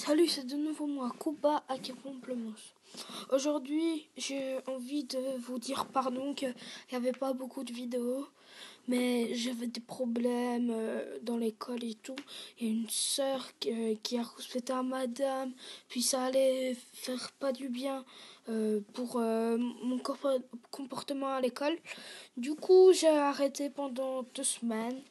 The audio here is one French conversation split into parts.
Salut, c'est de nouveau moi, Kuba à Pamplemousse. Aujourd'hui, j'ai envie de vous dire pardon qu'il n'y avait pas beaucoup de vidéos, mais j'avais des problèmes dans l'école et tout. Il y a une sœur qui a rouspété à madame, puis ça allait faire pas du bien pour mon comportement à l'école. Du coup, j'ai arrêté pendant 2 semaines,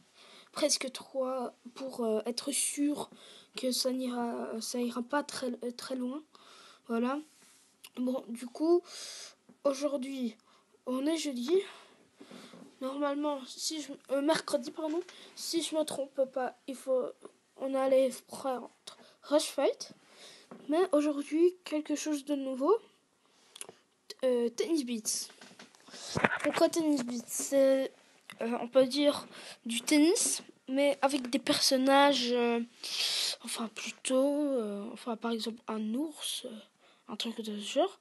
presque 3, pour être sûr que ça ira pas très loin. Voilà. Bon, du coup, aujourd'hui, on est jeudi. Normalement, mercredi, pardon. Si je me trompe pas, on allait prendre Rush Fight. Mais aujourd'hui, quelque chose de nouveau. Tennis Beats. Pourquoi Tennis Beats? C'est, on peut dire, du tennis, mais avec des personnages, par exemple un ours, un truc de ce genre.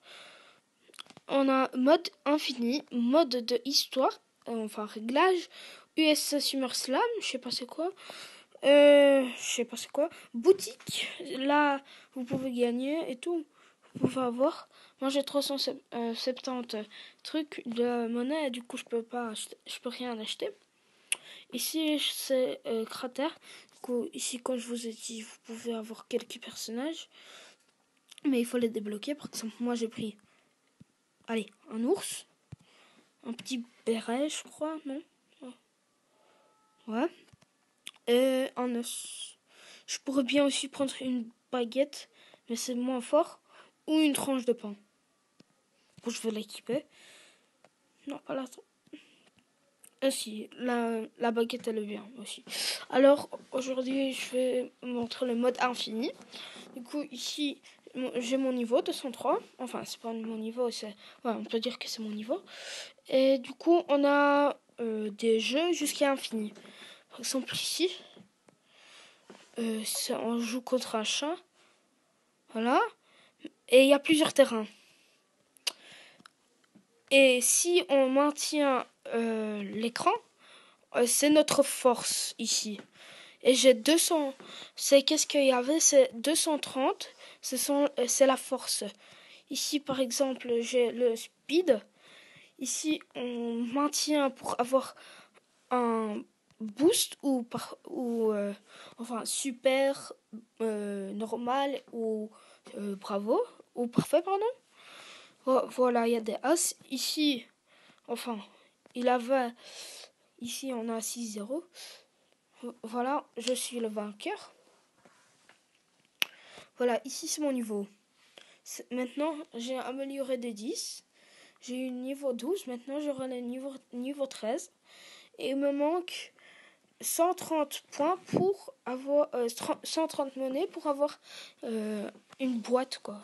On a mode infini, mode de histoire, réglage, USA SummerSlam, je sais pas c'est quoi. Boutique, là vous pouvez gagner et tout. Vous pouvez avoir. Moi j'ai 370 trucs de monnaie et du coup je peux rien acheter. Ici c'est cratère. Du coup, ici comme je vous ai dit, vous pouvez avoir quelques personnages. Mais il faut les débloquer. Par exemple, moi j'ai pris un ours, un petit béret, je crois, non? Ouais. Et un os. Je pourrais bien aussi prendre une baguette, mais c'est moins fort. Ou une tranche de pain. Bon, je vais l'équiper. Non, pas là. Ah si, la baguette elle est bien aussi. Alors, aujourd'hui, je vais montrer le mode infini. Du coup, ici, j'ai mon niveau 203. Enfin, c'est pas mon niveau, on peut dire que c'est mon niveau. Et du coup, on a des jeux jusqu'à infini. Par exemple, ici, on joue contre un chat. Voilà. Et il y a plusieurs terrains. Et si on maintient l'écran, c'est notre force ici. Et j'ai 200. Qu'est-ce qu'il y avait? C'est 230. C'est la force. Ici, par exemple, j'ai le speed. Ici, on maintient pour avoir un boost super, normal ou bravo ou parfait, pardon. Voilà, il y a des as. Ici, il avait. Ici, on a 6-0. Voilà, je suis le vainqueur. Voilà, ici c'est mon niveau. Maintenant, j'ai amélioré des 10. J'ai eu niveau 12. Maintenant, j'aurai le niveau 13. Et il me manque 130 points pour avoir 130 monnaies pour avoir une boîte, quoi.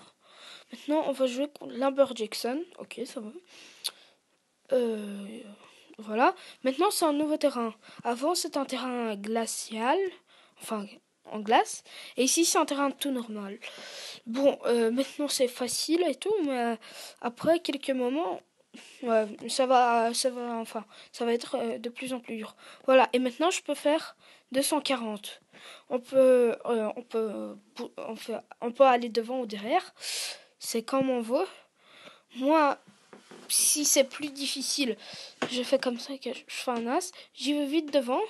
Maintenant, on va jouer contre Lamber Jackson. Ok, ça va. Voilà. Maintenant, c'est un nouveau terrain. Avant, c'était un terrain glacial. Enfin, en glace. Et ici, c'est un terrain tout normal. Bon, maintenant, c'est facile et tout. Mais après quelques moments, ouais, ça va être de plus en plus dur. Voilà. Et maintenant, je peux faire 240. On peut aller devant ou derrière. C'est comme on veut. Moi, si c'est plus difficile, je fais comme ça, que je fais un as, j'y vais vite devant.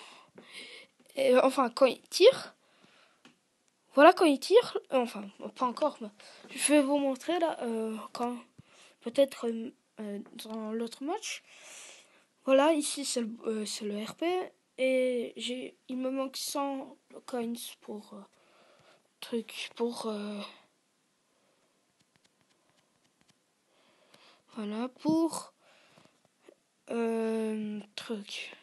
Et, quand il tire, pas encore, mais je vais vous montrer là, peut-être dans l'autre match. Voilà, ici c'est le RP, et il me manque 100 coins pour voilà, pour truc.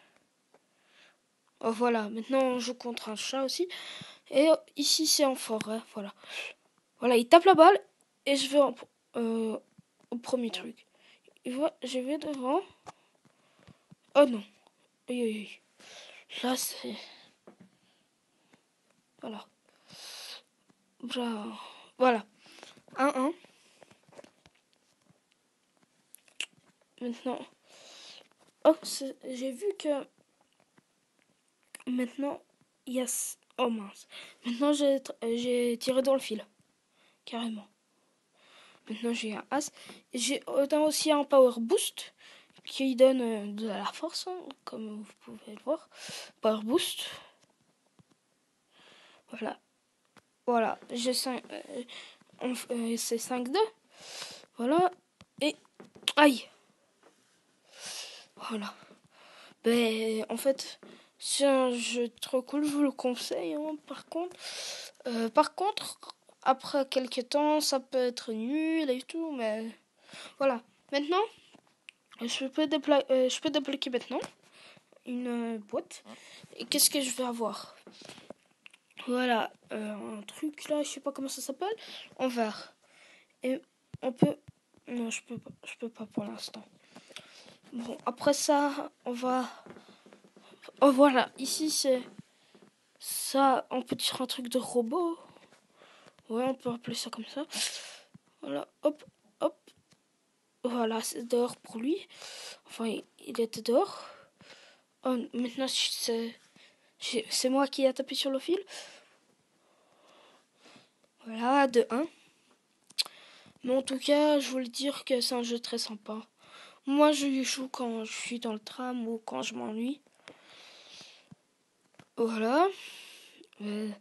Oh, voilà, maintenant on joue contre un chat aussi. Et ici c'est en forêt, voilà. Voilà, il tape la balle et je vais au premier truc. Je vais devant. Oh non. Aïe, aïe, aïe. Là c'est... Voilà. Voilà. 1-1. Maintenant... Oh, j'ai vu que... Maintenant, il y a... Oh mince. Maintenant, j'ai tiré dans le fil. carrément. Maintenant j'ai un As. J'ai aussi un Power Boost qui donne de la force, hein, comme vous pouvez le voir. Power Boost. Voilà. Voilà, j'ai 5. C'est 5-2. Voilà. Et. Aïe! Voilà. Ben, en fait, c'est un jeu trop cool, je vous le conseille. Hein. Par contre, après quelques temps, ça peut être nul et tout, mais voilà. Maintenant, je peux débloquer maintenant une boîte. Et qu'est-ce que je vais avoir? Voilà, un truc là, je sais pas comment ça s'appelle, en vert. Et on peut... Non, je peux pas pour l'instant. Bon, après ça, on va... Oh voilà, ici c'est... Ça, on peut dire un truc de robot. Ouais, on peut appeler ça comme ça. Voilà, hop, hop. Voilà, c'est dehors pour lui. Enfin, il était dehors. Oh, maintenant, c'est moi qui ai tapé sur le fil. Voilà, de 1. Mais en tout cas, je voulais dire que c'est un jeu très sympa. Moi, je y joue quand je suis dans le tram ou quand je m'ennuie. Voilà. Ben,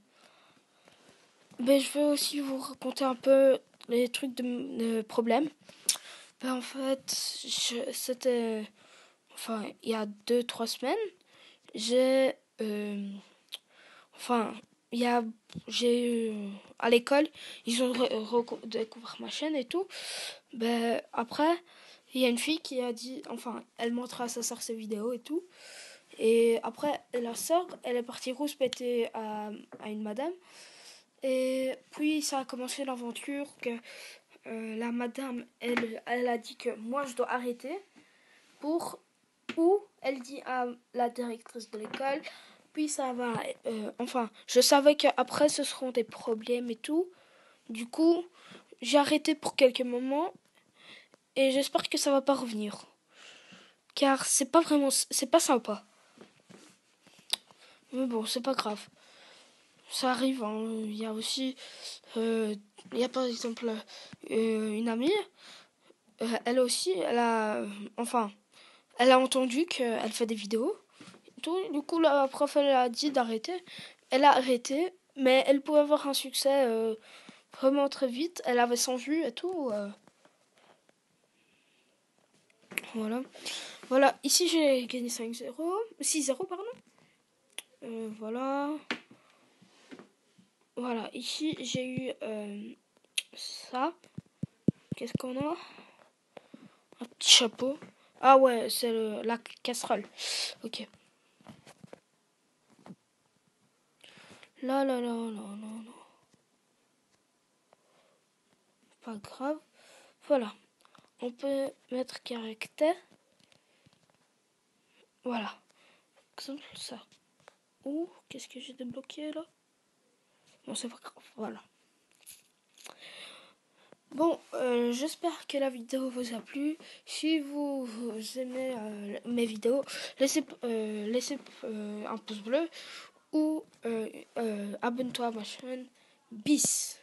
je vais aussi vous raconter un peu les trucs de problèmes. Ben, en fait, c'était... Enfin, il y a 2-3 semaines, j'ai... enfin, il y a... J'ai eu... À l'école, ils ont découvert ma chaîne et tout. Ben, après, il y a une fille qui a dit... Enfin, elle montra à sa soeur ses vidéos et tout. Et après, la soeur, elle est partie rouspéter à une madame. Et puis, ça a commencé l'aventure que la madame, elle a dit que moi, je dois arrêter pour... Ou elle dit à la directrice de l'école. Puis ça va... enfin, je savais qu'après, ce seront des problèmes et tout. Du coup, j'ai arrêté pour quelques moments. Et j'espère que ça va pas revenir. Car c'est pas vraiment... C'est pas sympa. Mais bon, c'est pas grave. Ça arrive, hein. Il y a aussi... il y a par exemple une amie. Elle aussi, elle a... enfin, elle a entendu qu'elle fait des vidéos. Tout. Du coup, la prof, elle a dit d'arrêter. Elle a arrêté, mais elle pouvait avoir un succès vraiment très vite. Elle avait 100 vues et tout. Voilà. Voilà. Ici, j'ai gagné 5-0. 6-0, pardon. Voilà. Voilà. Ici, j'ai eu ça. Qu'est-ce qu'on a? Un petit chapeau. Ah ouais, c'est la casserole. Ok. Là, là, là, là, là, là. Pas grave. Voilà. On peut mettre caractère. Voilà. Exemple ça. Ouh, qu'est-ce que j'ai débloqué là? Bon, c'est pas grave. Voilà. Bon, j'espère que la vidéo vous a plu. Si vous aimez mes vidéos, laissez un pouce bleu ou abonne-toi à ma chaîne. Bis.